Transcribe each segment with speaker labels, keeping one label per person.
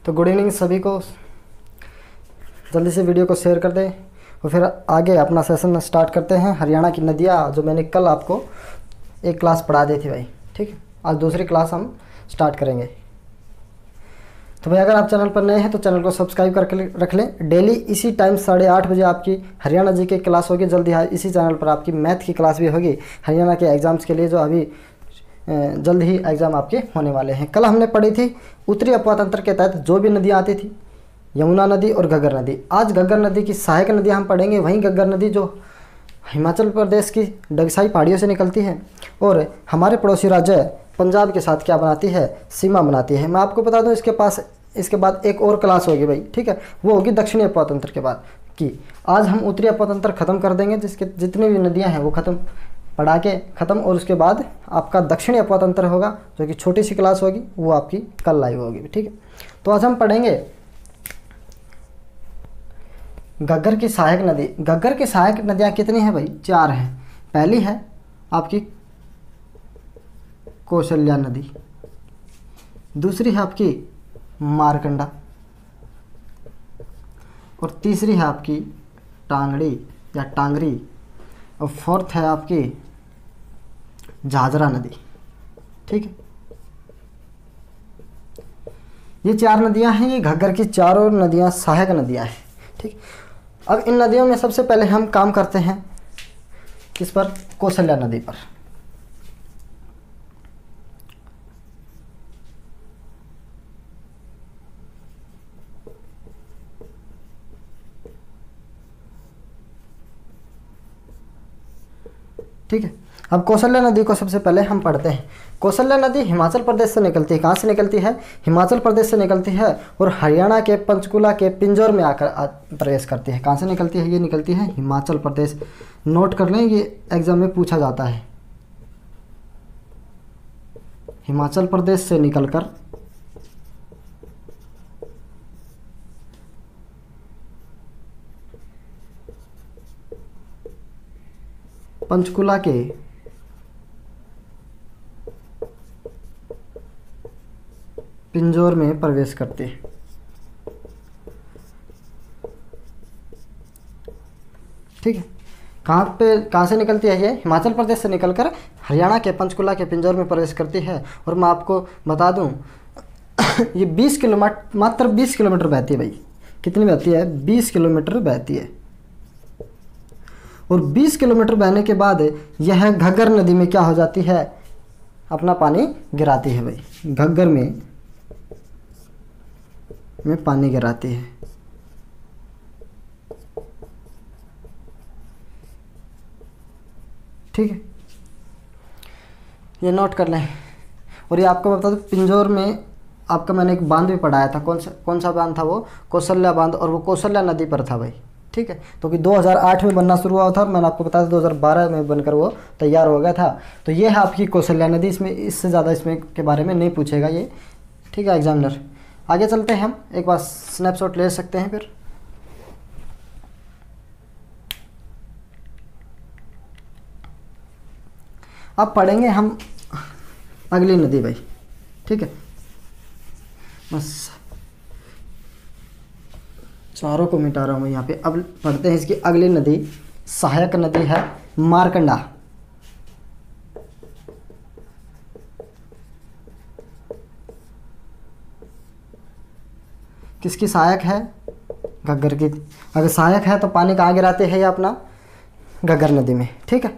Speaker 1: तो good evening सभी को, जल्दी से वीडियो को शेयर कर दें और फिर आगे अपना सेशन स्टार्ट करते हैं। हरियाणा की नदियाँ जो मैंने कल आपको एक क्लास पढ़ा दी थी भाई, ठीक है। आज दूसरी क्लास हम स्टार्ट करेंगे। तो भाई अगर आप चैनल पर नए हैं तो चैनल को सब्सक्राइब करके रख लें। डेली इसी टाइम 8:30 बजे आपकी हरियाणा जी की क्लास होगी। जल्दी इसी चैनल पर आपकी मैथ की क्लास भी होगी हरियाणा के एग्ज़ाम्स के लिए, जो अभी जल्द ही एग्ज़ाम आपके होने वाले हैं। कल हमने पढ़ी थी उत्तरी अपवा तंत्र के तहत जो भी नदियाँ आती थी, यमुना नदी और घग्गर नदी। आज घग्गर नदी की सहायक नदियाँ हम पढ़ेंगे। वहीं घग्गर नदी जो हिमाचल प्रदेश की डगसाई पहाड़ियों से निकलती है और हमारे पड़ोसी राज्य पंजाब के साथ क्या बनाती है, सीमा बनाती है। मैं आपको बता दूं इसके बाद एक और क्लास होगी भाई, ठीक है, वो होगी दक्षिणी अपवा तंत्र के बाद की। आज हम उत्तरी अपवा तंत्र ख़त्म कर देंगे, जिसके जितनी भी नदियां हैं वो पढ़ा के ख़त्म, और उसके बाद आपका दक्षिणी अपवा तंत्र होगा जो कि छोटी सी क्लास होगी, वो आपकी कल लाइव होगी, ठीक है। तो आज हम पढ़ेंगे घग्गर की सहायक नदी। घग्गर की सहायक नदियाँ कितनी हैं भाई? 4 हैं। पहली है आपकी कौशल्या नदी, दूसरी है आपकी मारकंडा, और तीसरी है आपकी टांगड़ी या टांगरी, और फोर्थ है आपकी झाझरा नदी, ठीक है। ये 4 नदियां हैं, ये घग्गर की चारों नदियां सहायक नदियां हैं, ठीक। अब इन नदियों में सबसे पहले हम काम करते हैं किस पर? कौशल्या नदी पर। ठीक है, अब कौशल्या नदी को सबसे पहले हम पढ़ते हैं। कौशल्या नदी हिमाचल प्रदेश से निकलती है। कहाँ से निकलती है? हिमाचल प्रदेश से निकलती है और हरियाणा के पंचकुला के पिंजौर में आकर प्रवेश करती है। कहाँ से निकलती है? ये निकलती है हिमाचल प्रदेश। नोट कर लें, ये एग्जाम में पूछा जाता है। हिमाचल प्रदेश से निकलकर पंचकुला के पिंजौर में प्रवेश करते हैं, ठीक है। कहाँ से निकलती है? ये हिमाचल प्रदेश से निकलकर हरियाणा के पंचकुला के पिंजौर में प्रवेश करती है। और मैं आपको बता दूं ये 20 किलोमीटर, मात्र 20 किलोमीटर बहती है भाई। कितनी बहती है? 20 किलोमीटर बहती है। और 20 किलोमीटर बहने के बाद यह घग्गर नदी में क्या हो जाती है? अपना पानी गिराती है भाई। घग्गर में पानी गिराती है, ठीक है। ये नोट कर लें। और ये आपको बता दूं, पिंजौर में आपका मैंने एक बांध भी पढ़ाया था। कौन सा बांध था? वो कौशल्या बांध, और वो कौशल्या नदी पर था भाई, ठीक है। तो कि 2008 में बनना शुरू हुआ था, मैंने आपको बताया था 2012 में बनकर वो तैयार हो गया था। तो ये है आपकी कौशल्या नदी। इसमें इससे ज़्यादा इसमें के बारे में नहीं पूछेगा ये, ठीक है एग्जामिनर। आगे चलते हैं, हम एक बार स्नैपशॉट ले सकते हैं। फिर अब पढ़ेंगे हम अगली नदी भाई, ठीक है। बस चारों को मिटा रहा हूँ मैं यहाँ पे। अब पढ़ते हैं इसकी अगली नदी। सहायक नदी है मारकंडा। किसकी सहायक है? घग्गर की। अगर सहायक है तो पानी कहाँ गिराते हैं? ये अपना घग्गर नदी में, ठीक है।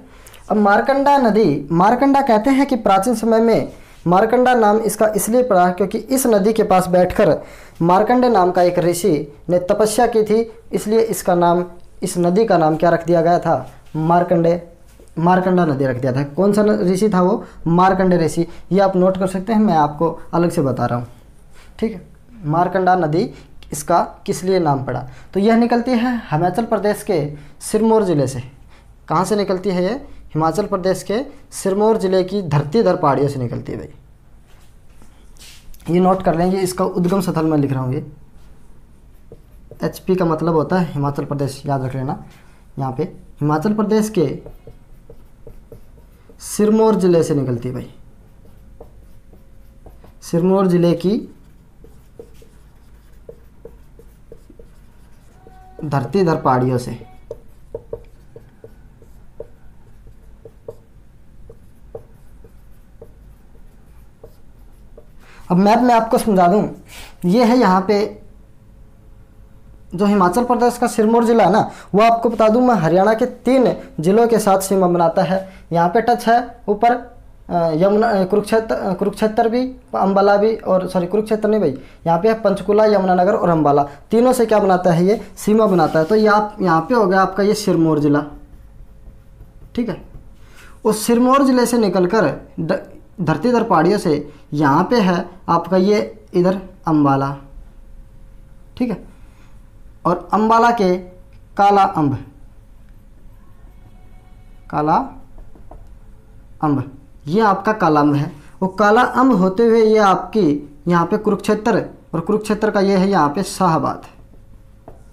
Speaker 1: अब मारकंडा नदी, मारकंडा कहते हैं कि प्राचीन समय में मारकंडा नाम इसका इसलिए पड़ा क्योंकि इस नदी के पास बैठकर मारकंडे नाम का एक ऋषि ने तपस्या की थी, इसलिए इसका नाम, इस नदी का नाम क्या रख दिया गया था? मारकंडा नदी रख दिया था। कौन सा ऋषि था वो? मारकंडे ऋषि। ये आप नोट कर सकते हैं, मैं आपको अलग से बता रहा हूँ, ठीक है। मारकंडा नदी इसका किस लिए नाम पड़ा? तो यह निकलती है हिमाचल प्रदेश के सिरमौर ज़िले से। कहाँ से निकलती है ये? हिमाचल प्रदेश के सिरमौर ज़िले की धरतीधर पहाड़ियों से निकलती है भाई। ये नोट कर लेंगे, इसका उद्गम स्थल मैं लिख रहा हूँ। ये HP का मतलब होता है हिमाचल प्रदेश, याद रख लेना। यहाँ पे हिमाचल प्रदेश के सिरमौर ज़िले से निकलती है भाई। सिरमौर ज़िले की धरतीधर पहाड़ियों से। अब मैप में आपको समझा दूं, ये है यहाँ पे जो हिमाचल प्रदेश का सिरमौर जिला है ना, वो आपको बता दूं मैं हरियाणा के 3 जिलों के साथ सीमा बनाता है। यहाँ पे टच है ऊपर यमुना, कुरुक्षेत्र भी, अम्बाला भी, और सॉरी कुरुक्षेत्र नहीं भाई, यहाँ पे है पंचकुला, यमुनानगर और अम्बाला, तीनों से क्या बनाता है, ये सीमा बनाता है। तो ये आप यहाँ पे हो गया आपका ये सिरमौर जिला, ठीक है। उस सिरमौर जिले से निकलकर धरतीधर पहाड़ियों से यहाँ पे है आपका ये इधर अम्बाला, ठीक है। और अम्बाला के काला अम्ब, काला अम्ब, ये आपका काला अम्ब है। वो काला अम्ब होते हुए ये आपकी यहाँ पे कुरुक्षेत्र, और कुरुक्षेत्र का ये है यहाँ पे शाहबाद,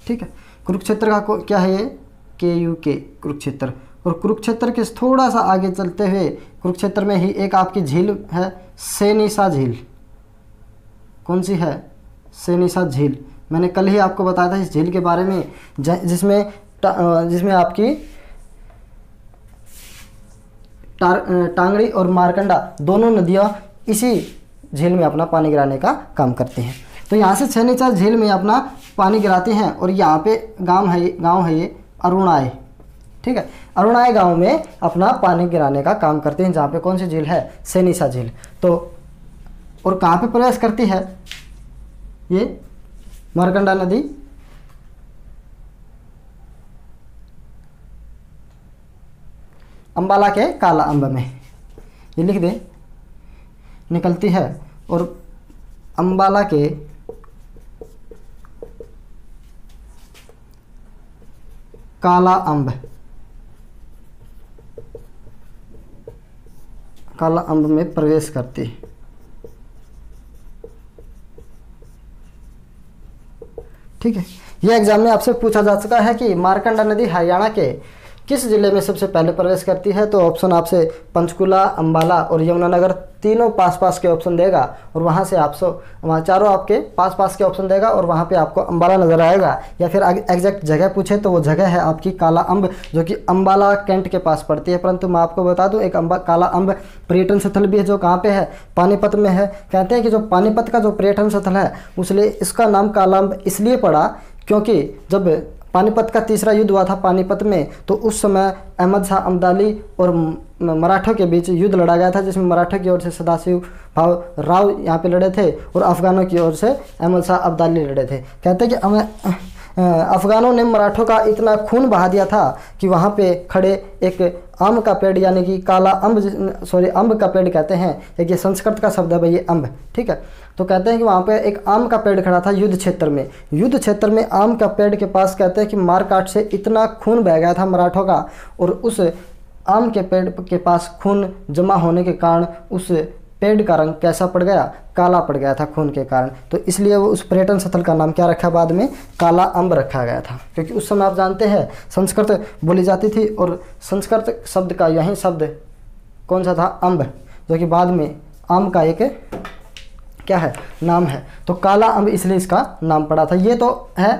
Speaker 1: ठीक है। कुरुक्षेत्र का क्या है, ये KUK कुरुक्षेत्र। और कुरुक्षेत्र के थोड़ा सा आगे चलते हुए कुरुक्षेत्र में ही एक आपकी झील है, सेनिसा झील। कौन सी है, सेनिसा झील। मैंने कल ही आपको बताया था इस झील के बारे में, जिसमें आपकी टांगड़ी और मारकंडा दोनों नदियाँ इसी झील में अपना पानी गिराने का काम करती हैं। तो यहाँ से सेनिसा झील में अपना पानी गिराते हैं। और यहाँ पे गांव है ये अरुणाए, ठीक है। अरुणाए गांव में अपना पानी गिराने का काम करते हैं, जहाँ पे कौन सी झील है, सेनिसा झील। तो और कहाँ पे प्रवेश करती है ये मारकंडा नदी, अम्बाला के काला अम्ब में, ये लिख दे, निकलती है। और अम्बाला के काला अम्ब, काला अम्ब में प्रवेश करती है, ठीक है। यह एग्जाम में आपसे पूछा जा चुका है कि मारकंडा नदी हरियाणा के किस जिले में सबसे पहले प्रवेश करती है। तो ऑप्शन आपसे पंचकुला, अम्बाला और यमुनानगर तीनों पास पास के ऑप्शन देगा, और वहाँ से वहाँ चारों आपके पास पास के ऑप्शन देगा, और वहाँ पे आपको अम्बाला नज़र आएगा। या फिर एग्जैक्ट जगह पूछे तो वो जगह है आपकी काला अम्ब, जो कि अम्बाला कैंट के पास पड़ती है। परंतु मैं आपको बता दूं, एक काला अम्ब पर्यटन स्थल भी है, जो कहाँ पे है, पानीपत में है। कहते हैं कि जो पानीपत का जो पर्यटन स्थल है, उसलिए इसका नाम काला अम्ब इसलिए पड़ा क्योंकि जब पानीपत का तीसरा युद्ध हुआ था पानीपत में, तो उस समय अहमद शाह अब्दाली और मराठों के बीच युद्ध लड़ा गया था, जिसमें मराठों की ओर से सदाशिव भाव राव यहाँ पे लड़े थे, और अफ़गानों की ओर से अहमद शाह अब्दाली लड़े थे। कहते हैं कि अफ़गानों ने मराठों का इतना खून बहा दिया था कि वहाँ पे खड़े एक आम का पेड़, यानी कि काला अम्ब, सॉरी अम्ब का पेड़ कहते हैं, एक ये संस्कृत का शब्द है भाई, ये अम्ब, ठीक है। तो कहते हैं कि वहाँ पे एक आम का पेड़ खड़ा था युद्ध क्षेत्र में। युद्ध क्षेत्र में आम का पेड़ के पास कहते हैं कि मारकाट से इतना खून बह गया था मराठों का, और उस आम के पेड़ के पास खून जमा होने के कारण उस पेड़ का रंग कैसा पड़ गया, काला पड़ गया था खून के कारण। तो इसलिए वो उस पर्यटन स्थल का नाम क्या रखा, बाद में काला अम्ब रखा गया था। क्योंकि उस समय आप जानते हैं संस्कृत बोली जाती थी, और संस्कृत शब्द का यही शब्द कौन सा था, अम्ब, जो कि बाद में आम का एक क्या है, नाम है। तो काला अम्ब इसलिए इसका नाम पड़ा था। ये तो है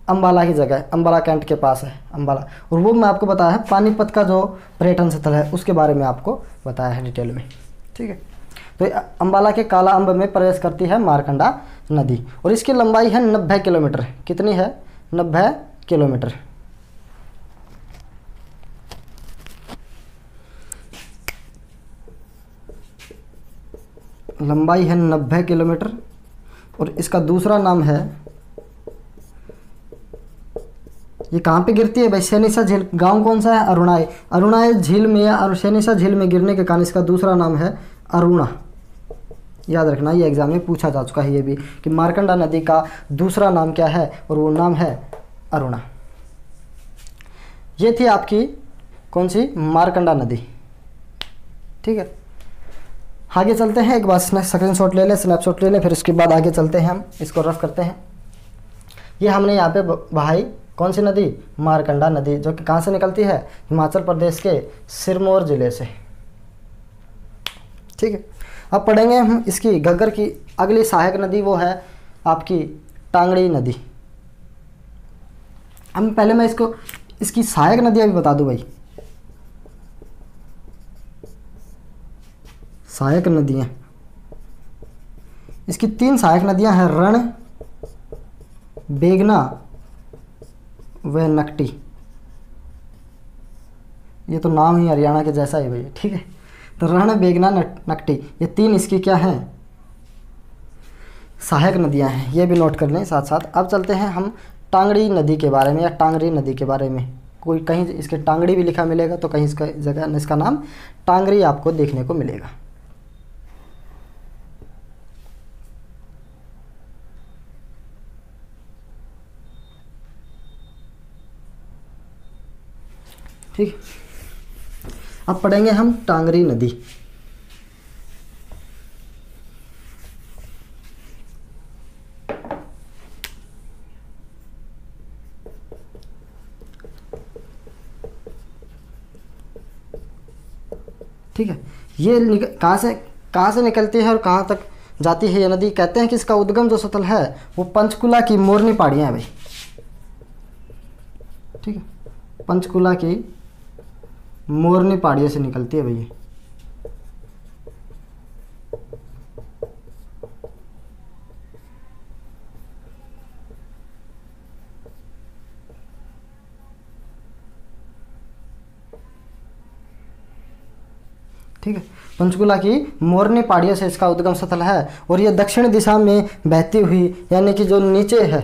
Speaker 1: अम्बाला की जगह, अम्बाला कैंट के पास है अम्बाला। और वो मैं आपको बताया है पानीपत का जो पर्यटन स्थल है, उसके बारे में आपको बताया है डिटेल में, ठीक है। तो अम्बाला के काला अम्ब में प्रवेश करती है मारकंडा नदी, और इसकी लंबाई है 90 किलोमीटर। कितनी है, 90 किलोमीटर। लंबाई है 90 किलोमीटर। और इसका दूसरा नाम है, ये कहाँ पे गिरती है भाई, सेनिसा झील। गांव कौन सा है, अरुणाए। अरुणाए झील में या सेनिसा झील में गिरने के कारण इसका दूसरा नाम है अरुणा। याद रखना, ये एग्जाम में पूछा जा चुका है ये भी, कि मारकंडा नदी का दूसरा नाम क्या है, और वो नाम है अरुणा। ये थी आपकी कौन सी, मारकंडा नदी, ठीक है। आगे चलते हैं, एक बार स्क्रीनशॉट ले लें, स्नैपशॉट ले लें, फिर उसके बाद आगे चलते हैं, हम इसको रफ करते हैं। ये हमने यहाँ पे बहाई कौन सी नदी, मारकंडा नदी, जो कि कहाँ से निकलती है, हिमाचल प्रदेश के सिरमौर ज़िले से, ठीक है। अब पढ़ेंगे हम इसकी घग्गर की अगली सहायक नदी, वो है आपकी टांगड़ी नदी। हम पहले मैं इसको इसकी सहायक नदियाँ भी बता दूं भाई। सहायक नदियाँ, इसकी 3 सहायक नदियाँ हैं, रण, बेगना व नकटी। ये तो नाम ही हरियाणा के जैसा है भैया, ठीक है। तो रण, बेगना, नकटी, ये 3 इसकी क्या हैं, सहायक नदियां हैं। ये भी नोट कर लें साथ साथ। अब चलते हैं हम टांगड़ी नदी के बारे में या टांगरी नदी के बारे में। कोई कहीं इसके टांगड़ी भी लिखा मिलेगा तो कहीं इसका जगह इसका नाम टांगरी आपको देखने को मिलेगा। ठीक, अब पढ़ेंगे हम टांगरी नदी। ठीक है, ये कहाँ से निकलती है और कहाँ तक जाती है ये नदी। कहते हैं कि इसका उद्गम जो स्थल है वो पंचकुला की मोरनी पहाड़ियाँ हैं भाई। ठीक है, पंचकुला की मोरनी पहाड़ियों से निकलती है भैया। ठीक है, पंचकुला की मोरनी पहाड़ियों से इसका उद्गम स्थल है और ये दक्षिण दिशा में बहती हुई, यानी कि जो नीचे है,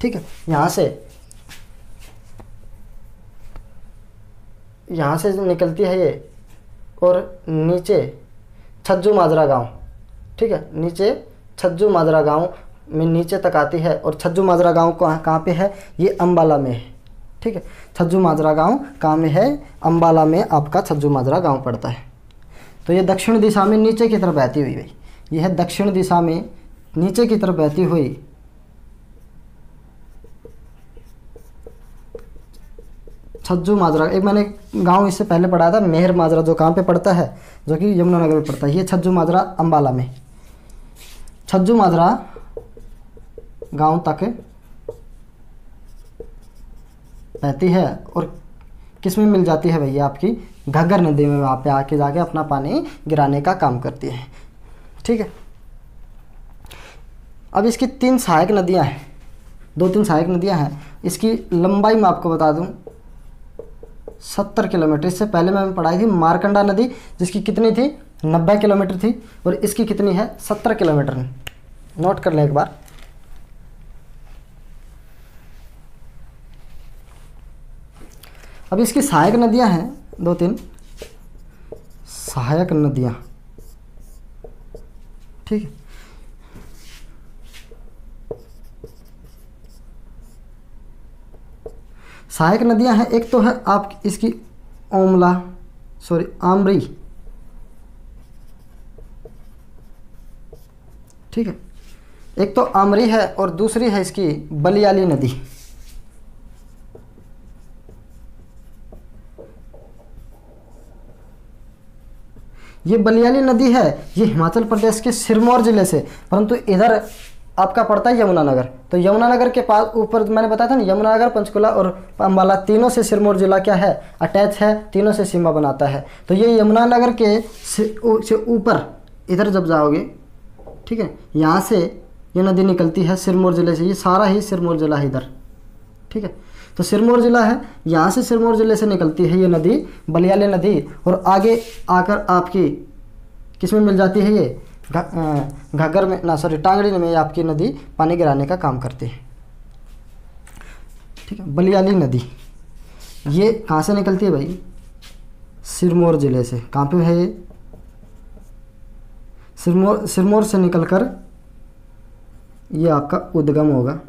Speaker 1: ठीक है, यहाँ से निकलती है ये और नीचे छज्जू माजरा गांव, ठीक है, नीचे छज्जू माजरा गांव में नीचे तक आती है। और छज्जू माजरा गांव कहाँ पे है, ये अम्बाला में है। ठीक है, छज्जू माजरा गांव कहाँ में है, अम्बाला में आपका छज्जू माजरा गांव पड़ता है। तो ये दक्षिण दिशा में नीचे की तरफ बहती हुई भाई, यह है दक्षिण दिशा में नीचे की तरफ बहती हुई छज्जू माजरा। एक मैंने गांव इससे पहले पढ़ाया था, मेहर माजरा, जो कहाँ पे पड़ता है, जो कि यमुनानगर में पड़ता है। ये छज्जू माजरा अम्बाला में, छज्जू माजरा गांव तक बहती है और किस में मिल जाती है भैया, आपकी घग्गर नदी में, वहाँ पे आके जाके अपना पानी गिराने का काम करती है। ठीक है, अब इसकी 3 सहायक नदियाँ हैं, 2-3 सहायक नदियाँ हैं। इसकी लंबाई मैं आपको बता दूं 70 किलोमीटर। इससे पहले मैंने पढ़ाई थी मारकंडा नदी, जिसकी कितनी थी, 90 किलोमीटर थी, और इसकी कितनी है, 70 किलोमीटर। नोट कर लें एक बार। अब इसकी सहायक नदियां हैं 2-3 सहायक नदियां। ठीक है, सहायक नदियां हैं, एक तो है आप इसकी आमरी। ठीक है, एक तो आमरी है और दूसरी है इसकी बलियाली नदी। ये बलियाली नदी है, ये हिमाचल प्रदेश के सिरमौर ज़िले से, परंतु इधर आपका पड़ता है यमुनानगर। तो यमुनानगर के पास ऊपर मैंने बताया था ना, यमुनानगर, पंचकुला और अम्बाला तीनों से सिरमौर जिला क्या है, अटैच है, तीनों से सीमा बनाता है। तो ये यमुनानगर के से ऊपर इधर जब जाओगे, ठीक है, यहाँ से ये नदी निकलती है सिरमौर ज़िले से। ये सारा ही सिरमौर ज़िला है इधर। ठीक है, तो सिरमौर ज़िला है, यहाँ से सिरमौर ज़िले से निकलती है ये नदी, बलियाली नदी, और आगे आकर आपकी किस में मिल जाती है, ये घग्गर में टांगड़ी में आपकी नदी पानी गिराने का काम करती है। ठीक है, बलियाली नदी ये कहाँ से निकलती है भाई, सिरमौर ज़िले से। कहाँ पे है ये, सिरमौर से निकलकर ये आपका उद्गम होगा,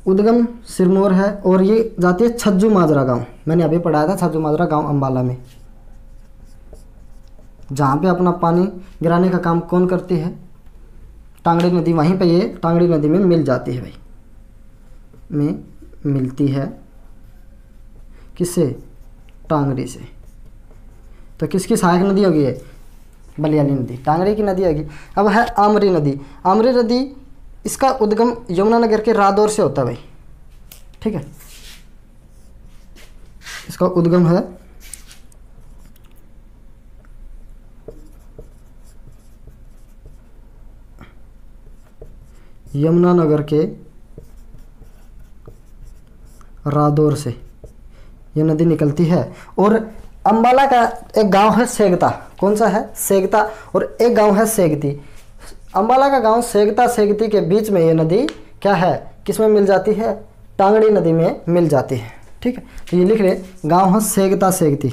Speaker 1: उद्गम सिरमौर है, और ये जाती है छज्जू माजरा गांव। मैंने अभी पढ़ाया था छज्जू माजरा गांव अम्बाला में, जहाँ पे अपना पानी गिराने का काम कौन करती है, टांगड़ी नदी। वहीं पे ये टांगड़ी नदी में मिल जाती है भाई, में मिलती है किससे, टांगड़ी से। तो किसकी सहायक नदी होगी ये, बलियाली नदी, टांगड़ी की नदी होगी। अब है आमरी नदी। आमरी नदी, इसका उद्गम यमुनानगर के रादौर से होता है भाई। ठीक है। इसका उद्गम है यमुनानगर के रादौर से ये नदी निकलती है। और अंबाला का एक गांव है सेगता, कौन सा है? सेगता। और एक गांव है सेगती। अंबाला का गांव सेगता सेगती के बीच में ये नदी क्या है, किस में मिल जाती है? टांगड़ी नदी में मिल जाती है। ठीक है, तो ये लिख ले, गांव है सेगता सेगती।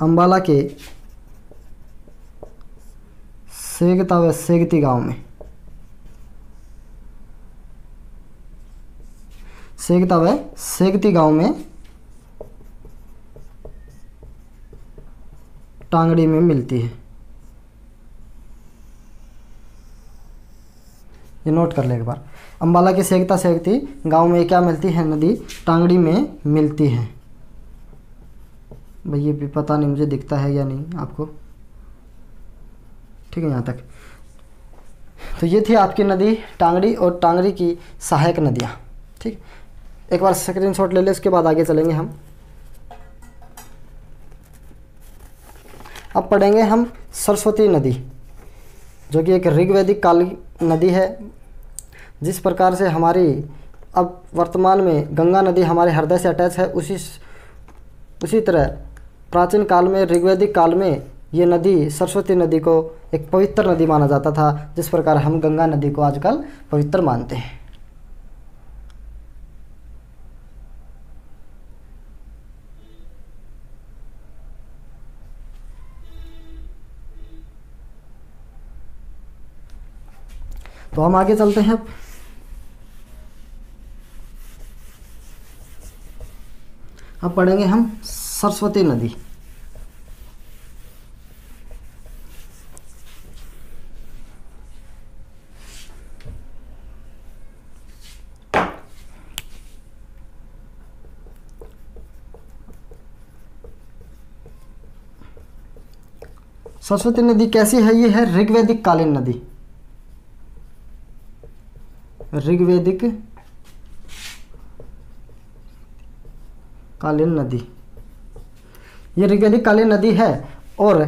Speaker 1: अंबाला के सेगता व सेगती गांव में, सेगता व सेगती गांव में टांगड़ी में मिलती है। ये नोट कर ले एक बार। अंबाला के सेगता सेगती गांव में क्या मिलती है? नदी टांगड़ी में मिलती है। भाई ये भी पता नहीं मुझे दिखता है या नहीं आपको। ठीक है, यहाँ तक। तो ये थी आपकी नदी टांगड़ी और टांगड़ी की सहायक नदियाँ। ठीक, एक बार स्क्रीनशॉट ले ले, इसके बाद आगे चलेंगे हम। अब पढ़ेंगे हम सरस्वती नदी, जो कि एक ऋग्वैदिक काल की नदी है। जिस प्रकार से हमारी अब वर्तमान में गंगा नदी हमारे हृदय से अटैच है, उसी तरह प्राचीन काल में ऋग्वैदिक काल में ये नदी सरस्वती नदी को एक पवित्र नदी माना जाता था, जिस प्रकार हम गंगा नदी को आजकल पवित्र मानते हैं। तो हम आगे चलते हैं। अब पढ़ेंगे हम सरस्वती नदी। सरस्वती नदी कैसी है? ये है ऋग्वैदिक कालीन नदी। ऋग्वैदिक कालीन नदी, ये ऋग्वैदिक कालीन नदी है। और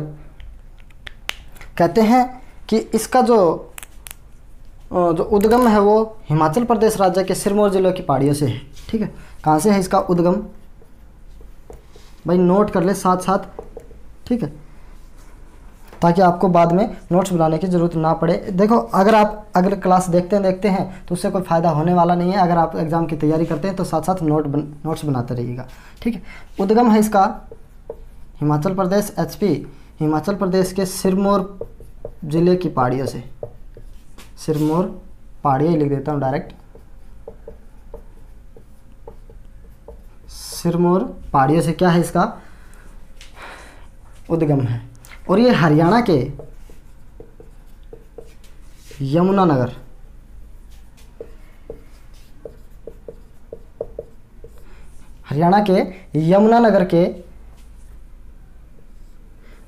Speaker 1: कहते हैं कि इसका जो उद्गम है वो हिमाचल प्रदेश राज्य के सिरमौर जिले की पहाड़ियों से है। ठीक है, कहाँ से है इसका उद्गम? भाई नोट कर ले साथ साथ। ठीक है, ताकि आपको बाद में नोट्स बनाने की ज़रूरत ना पड़े। देखो, अगर आप अगर क्लास देखते हैं तो उससे कोई फ़ायदा होने वाला नहीं है। अगर आप एग्ज़ाम की तैयारी करते हैं तो साथ साथ नोट्स बनाते रहिएगा। ठीक है, उद्गम है इसका हिमाचल प्रदेश, एचपी, हिमाचल प्रदेश के सिरमौर ज़िले की पहाड़ियों से। सिरमौर पहाड़ियाँ लिख देता हूँ डायरेक्ट, सिरमौर पहाड़ियों से क्या है इसका उद्गम है। और ये हरियाणा के यमुनानगर, हरियाणा के यमुनानगर के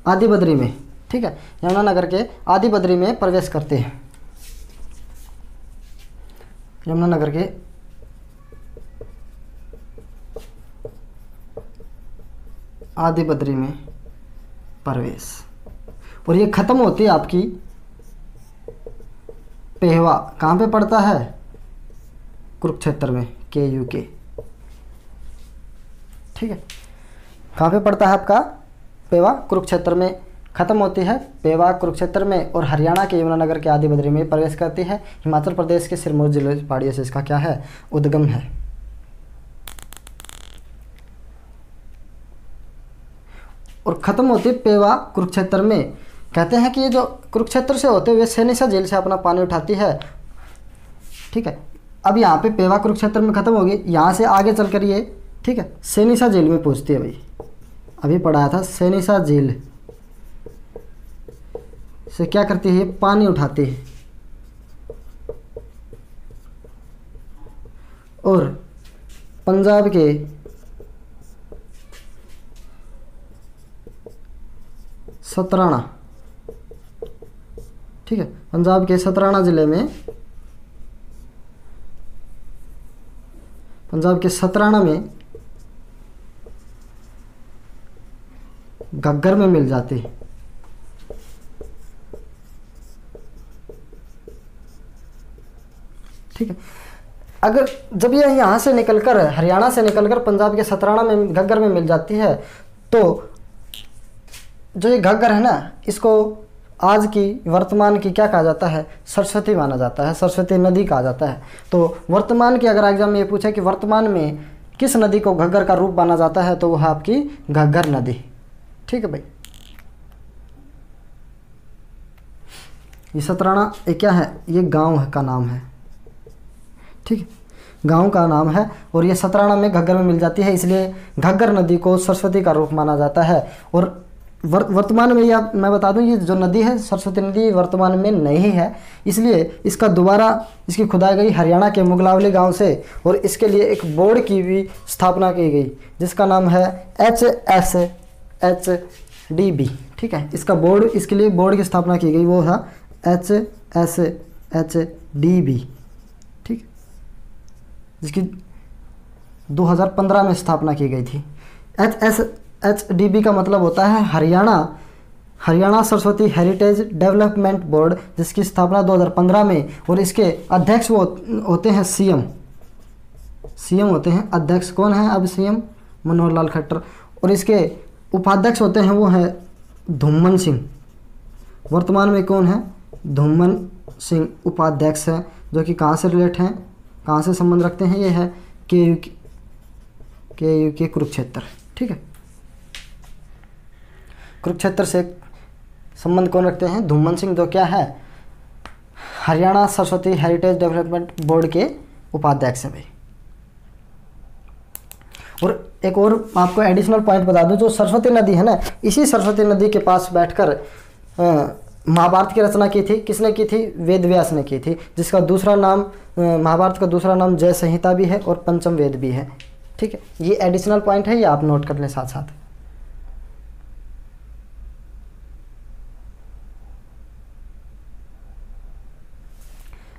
Speaker 1: आदिबद्री में, ठीक है, यमुनानगर के आदिबद्री में प्रवेश करते हैं। यमुनानगर के आदिबद्री में प्रवेश, और ये ख़त्म होती है आपकी पेहवा। कहाँ पे पड़ता है? कुरुक्षेत्र में, KUK। ठीक है, कहाँ पे पड़ता है आपका पेवा? कुरुक्षेत्र में ख़त्म होती है पेवा कुरुक्षेत्र में, और हरियाणा के यमुनानगर के आदिबद्री में प्रवेश करती है। हिमाचल प्रदेश के सिरमौर जिले पहाड़ियों से इसका क्या है? उद्गम है। और ख़त्म होती है पेवा कुरुक्षेत्र में। कहते हैं कि ये जो कुरुक्षेत्र से होते हुए सैनिसा झील से अपना पानी उठाती है। ठीक है, अब यहाँ पे पेवा कुरुक्षेत्र में ख़त्म होगी, यहाँ से आगे चल कर ये, ठीक है, सैनिसा झील में पहुँचती है। भाई अभी पढ़ाया था, सैनिसा झील से क्या करती है? पानी उठाती है और पंजाब के सतराना, ठीक है। पंजाब के सतराना ज़िले में, पंजाब के सतराना में घग्गर में मिल जाती है। ठीक है। अगर जब ये यहाँ से निकलकर, हरियाणा से निकलकर पंजाब के सतराना में घग्गर में मिल जाती है, तो जो ये घग्गर है ना, इसको आज की वर्तमान की क्या कहा जाता है, सरस्वती माना जाता है, सरस्वती नदी कहा जाता है। तो वर्तमान की अगर एग्जाम में ये पूछा कि वर्तमान में किस नदी को घग्गर का रूप माना जाता है, तो वह आपकी घग्गर नदी। ठीक है भाई। ये सतराना ये क्या है, ये गांव का नाम है। ठीक है, गांव का नाम है और ये सतराना में घग्गर में मिल जाती है, इसलिए घग्गर नदी को सरस्वती का रूप माना जाता है। और वर्तमान में यह मैं बता दूं, ये जो नदी है सरस्वती नदी वर्तमान में नहीं है, इसलिए इसका दोबारा इसकी खुदाई गई हरियाणा के मुगलावली गांव से, और इसके लिए एक बोर्ड की भी स्थापना की गई जिसका नाम है HSHDB। ठीक है, इसका बोर्ड, इसके लिए बोर्ड की स्थापना की गई, वो था HSHDB। ठीक, जिसकी 2015 में स्थापना की गई थी। HSHDB का मतलब होता है Haryana Saraswati heritage development board, जिसकी स्थापना 2015 में, और इसके अध्यक्ष वो होते हैं सीएम होते हैं। अध्यक्ष कौन है अब, सीएम मनोहर लाल खट्टर, और इसके उपाध्यक्ष होते हैं वो हैं धूमन सिंह। वर्तमान में कौन है, धूमन सिंह उपाध्यक्ष हैं, जो कि कहाँ से रिलेट हैं, कहाँ से संबंध रखते हैं, ये है KU के कुरुक्षेत्र। ठीक है, कुरुक्षेत्र से संबंध कौन रखते हैं, धूमन सिंह, जो क्या है Haryana Saraswati heritage development board के उपाध्यक्ष हैं भाई। और एक और आपको एडिशनल पॉइंट बता दूं, जो सरस्वती नदी है ना, इसी सरस्वती नदी के पास बैठकर महाभारत की रचना की थी। किसने की थी, वेद व्यास ने की थी, जिसका दूसरा नाम, महाभारत का दूसरा नाम जय संहिता भी है और पंचम वेद भी है। ठीक है, ये एडिशनल पॉइंट है, ये आप नोट कर लें साथ साथ।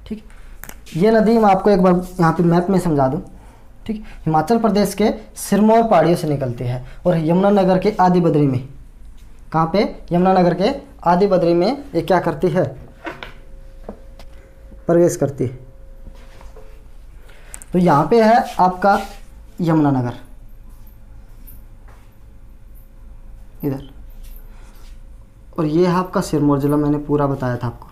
Speaker 1: ठीक, ये नदी मैं आपको एक बार यहाँ पे मैप में समझा दूँ। ठीक, हिमाचल प्रदेश के सिरमौर पहाड़ियों से निकलती है और यमुनानगर के आदि बद्री में, कहाँ पे, यमुनानगर के आदि बद्री में ये क्या करती है, प्रवेश करती है। तो यहाँ पे है आपका यमुनानगर इधर, और ये है आपका सिरमौर जिला, मैंने पूरा बताया था आपको।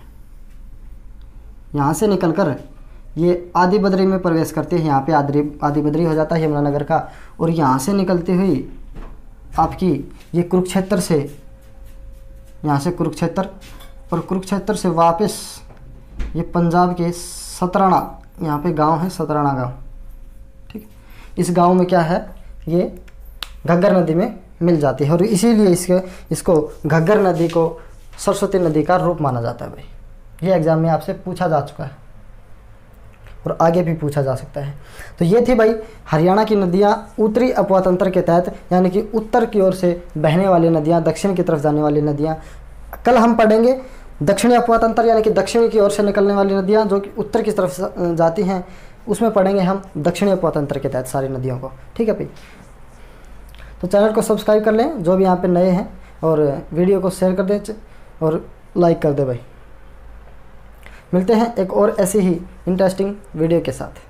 Speaker 1: यहाँ से निकलकर ये आदि बद्री में प्रवेश करते हैं, यहाँ पे आदि बद्री हो जाता है यमुनानगर का, और यहाँ से निकलती हुई आपकी ये कुरुक्षेत्र से, यहाँ से कुरुक्षेत्र, और कुरुक्षेत्र से वापस ये पंजाब के सतराना, यहाँ पे गांव है सतराना गांव। ठीक, इस गांव में क्या है, ये घग्गर नदी में मिल जाती है, और इसीलिए इसको घग्गर नदी को सरस्वती नदी का रूप माना जाता है भाई। ये एग्ज़ाम में आपसे पूछा जा चुका है और आगे भी पूछा जा सकता है। तो ये थी भाई हरियाणा की नदियाँ उत्तरी अपवा तंत्र के तहत, यानी कि उत्तर की ओर से बहने वाली नदियाँ, दक्षिण की तरफ जाने वाली नदियाँ। कल हम पढ़ेंगे दक्षिणी अपवा तंत्र, यानी कि दक्षिण की ओर से निकलने वाली नदियाँ जो कि उत्तर की तरफ जाती हैं, उसमें पढ़ेंगे हम दक्षिणी अपवा तंत्र के तहत सारी नदियों को। ठीक है भाई, तो चैनल को सब्सक्राइब कर लें जो भी यहाँ पे नए हैं, और वीडियो को शेयर कर दें और लाइक कर दें भाई। मिलते हैं एक और ऐसी ही इंटरेस्टिंग वीडियो के साथ।